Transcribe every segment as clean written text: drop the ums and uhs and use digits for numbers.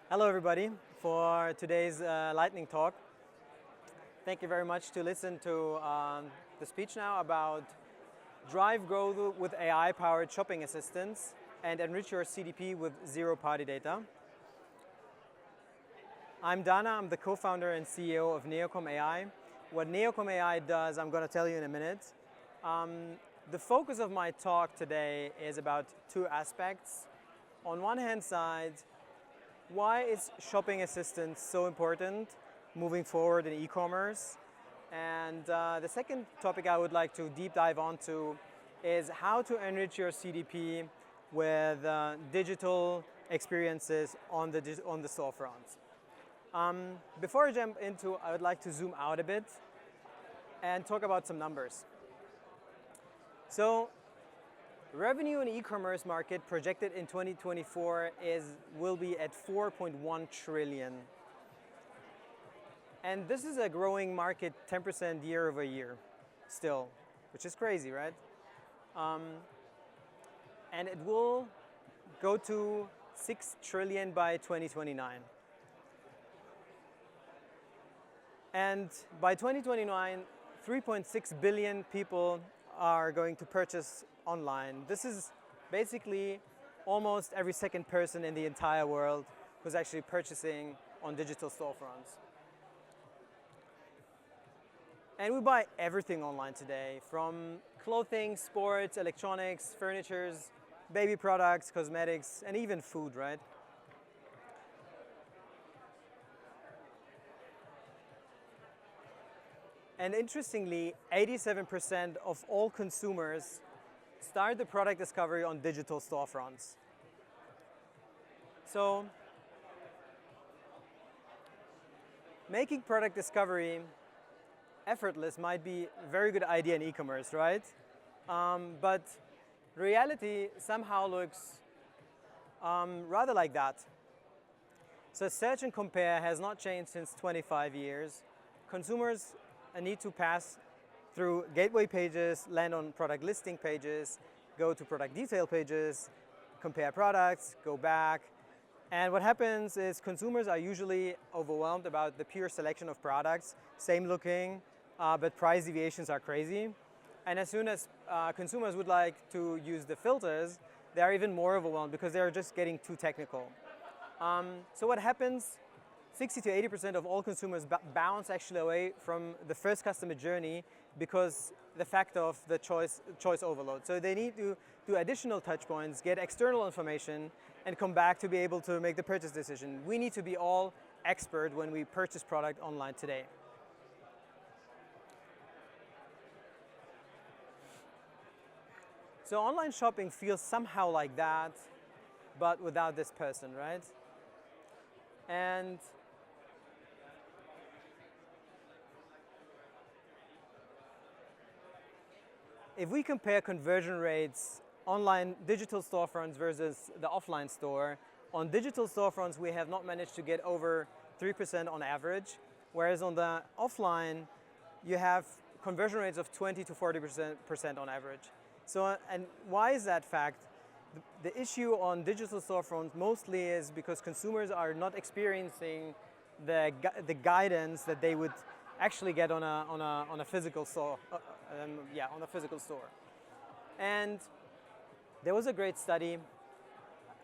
Hello everybody for today's lightning talk. Thank you very much to listen to the speech now about drive growth with AI-powered shopping assistants and enrich your CDP with zero-party data. I'm Dana, I'm the co-founder and CEO of Neocom.ai. What Neocom.ai does, I'm going to tell you in a minute. The focus of my talk today is about two aspects. On one hand side, why is shopping assistance so important moving forward in e-commerce? And the second topic I would like to deep dive onto is how to enrich your CDP with digital experiences on the storefront. Before I jump into, I would like to zoom out a bit and talk about some numbers. So, revenue in e-commerce market projected in 2024 will be at 4.1 trillion. And this is a growing market 10% year over year still, which is crazy, right? And it will go to 6 trillion by 2029. And by 2029, 3.6 billion people are going to purchase online. This is basically almost every second person in the entire world who's actually purchasing on digital storefronts. And we buy everything online today, from clothing, sports, electronics, furnitures, baby products, cosmetics, and even food, right? And interestingly, 87% of all consumers start the product discovery on digital storefronts. So, making product discovery effortless might be a very good idea in e-commerce, right? But reality somehow looks rather like that. So search and compare has not changed since 25 years. Consumers need to pass through gateway pages, land on product listing pages, go to product detail pages, compare products, go back. And what happens is consumers are usually overwhelmed about the pure selection of products, same looking, but price deviations are crazy. And as soon as consumers would like to use the filters, they are even more overwhelmed because they're just getting too technical. So what happens? 60 to 80% of all consumers bounce actually away from the first customer journey because the fact of the choice overload. So they need to do additional touch points, get external information, and come back to be able to make the purchase decision. We need to be all expert when we purchase product online today. So online shopping feels somehow like that, but without this person, right? And if we compare conversion rates online digital storefronts versus the offline store, on digital storefronts we have not managed to get over 3% on average, whereas on the offline you have conversion rates of 20 to 40% on average. So, and why is that fact? The issue on digital storefronts mostly is because consumers are not experiencing the guidance that they would actually get on a physical store. On a physical store. And there was a great study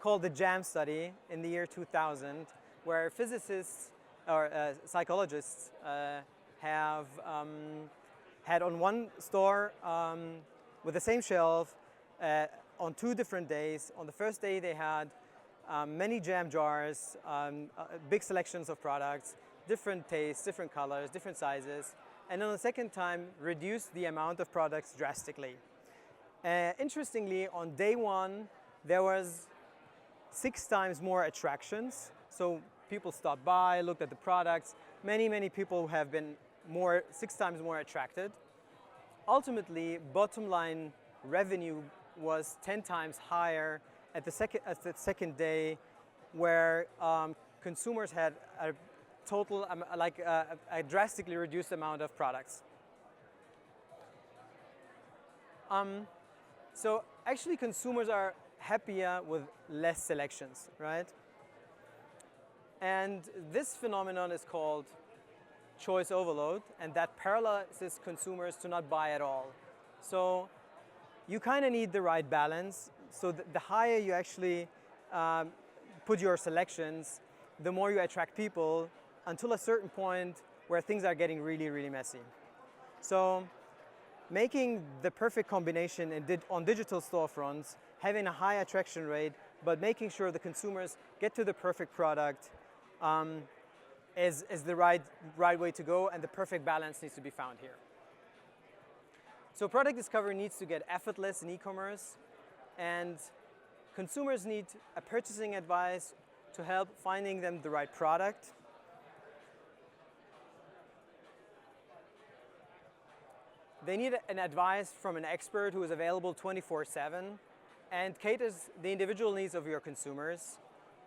called the JAM study in the year 2000, where physicists or psychologists have had on one store with the same shelf on 2 different days. On the first day they had many jam jars, big selections of products, different tastes, different colors, different sizes. And on the second time, reduced the amount of products drastically. Interestingly, on day 1, there was 6 times more attractions. So people stopped by, looked at the products. Many people have been 6 times more attracted. Ultimately, bottom line revenue was 10 times higher at the second day, where consumers had a total, a drastically reduced amount of products. So actually consumers are happier with less selections, right? And this phenomenon is called choice overload, and that paralyzes consumers to not buy at all. So you kind of need the right balance. So the higher you actually put your selections, the more you attract people until a certain point where things are getting really, really messy. So making the perfect combination on digital storefronts, having a high attraction rate, but making sure the consumers get to the perfect product is the right way to go, and the perfect balance needs to be found here. So product discovery needs to get effortless in e-commerce, and consumers need a purchasing advice to help finding them the right product. They need an advice from an expert who is available 24/7 and caters the individual needs of your consumers.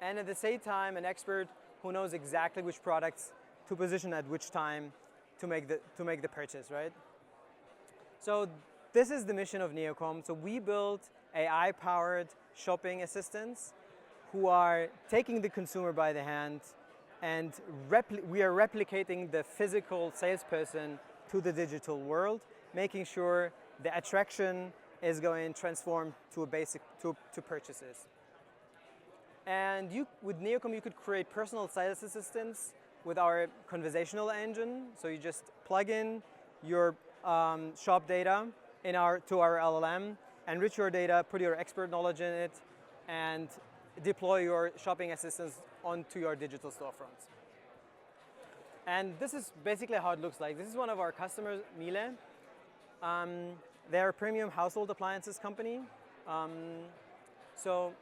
And at the same time, an expert who knows exactly which products to position at which time to make the purchase, right? So this is the mission of Neocom. So we built AI-powered shopping assistants who are taking the consumer by the hand, and we are replicating the physical salesperson to the digital world, making sure the attraction is going to transform to purchases. And with Neocom, you could create personal sales assistants with our conversational engine. So you just plug in your shop data to our LLM, enrich your data, put your expert knowledge in it, and deploy your shopping assistants onto your digital storefronts. And this is basically how it looks like. This is one of our customers, Miele. They're a premium household appliances company. So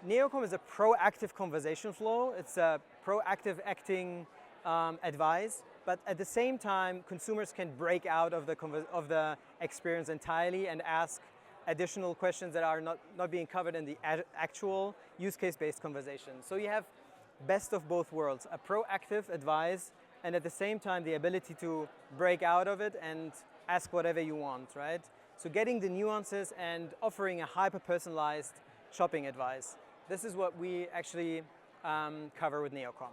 Neocom is a proactive conversation flow. It's a proactive acting advice, but at the same time, consumers can break out of the experience entirely and ask additional questions that are not being covered in the actual use case-based conversation. So you have best of both worlds, a proactive advice, and at the same time, the ability to break out of it and ask whatever you want, right? So getting the nuances and offering a hyper-personalized shopping advice. This is what we actually cover with Neocom.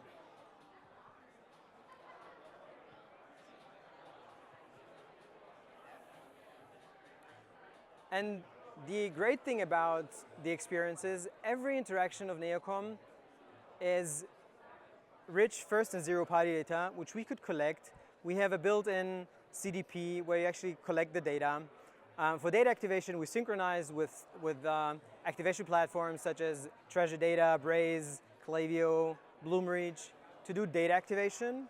And the great thing about the experience is every interaction of Neocom is rich first and zero-party data, which we could collect. We have a built-in CDP where you actually collect the data. For data activation, we synchronize with activation platforms such as Treasure Data, Braze, Klaviyo, Bloomreach to do data activation.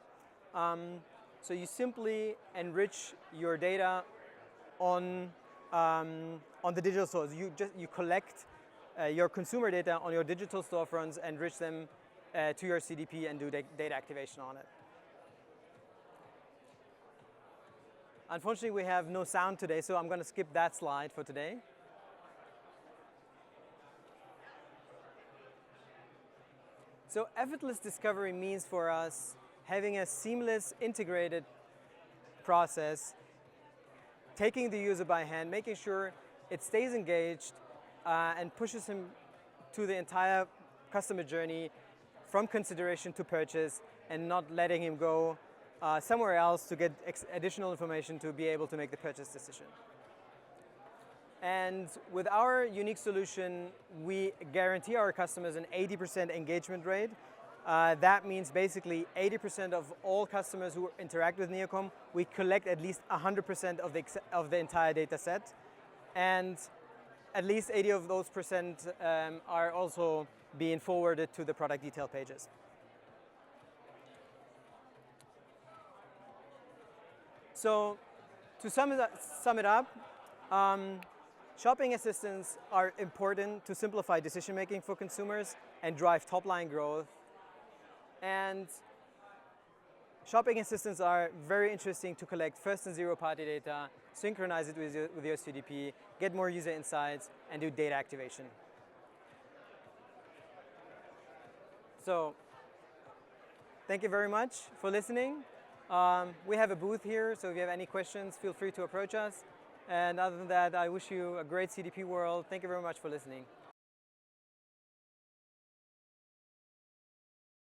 So you simply enrich your data on the digital stores. You collect your consumer data on your digital storefronts, enrich them to your CDP, and do data activation on it. Unfortunately, we have no sound today, so I'm going to skip that slide for today. So effortless discovery means for us having a seamless, integrated process, taking the user by hand, making sure it stays engaged and pushes him to the entire customer journey from consideration to purchase, and not letting him go somewhere else to get additional information to be able to make the purchase decision. And with our unique solution, we guarantee our customers an 80% engagement rate. That means basically 80% of all customers who interact with Neocom, we collect at least 100% of the entire data set. And at least 80 of those percent are also being forwarded to the product detail pages. So to sum it up, shopping assistants are important to simplify decision-making for consumers and drive top-line growth. And shopping assistants are very interesting to collect first and zero-party data, synchronize it with your CDP, get more user insights, and do data activation. So thank you very much for listening. We have a booth here, so if you have any questions, feel free to approach us. And other than that, I wish you a great CDP World. Thank you very much for listening.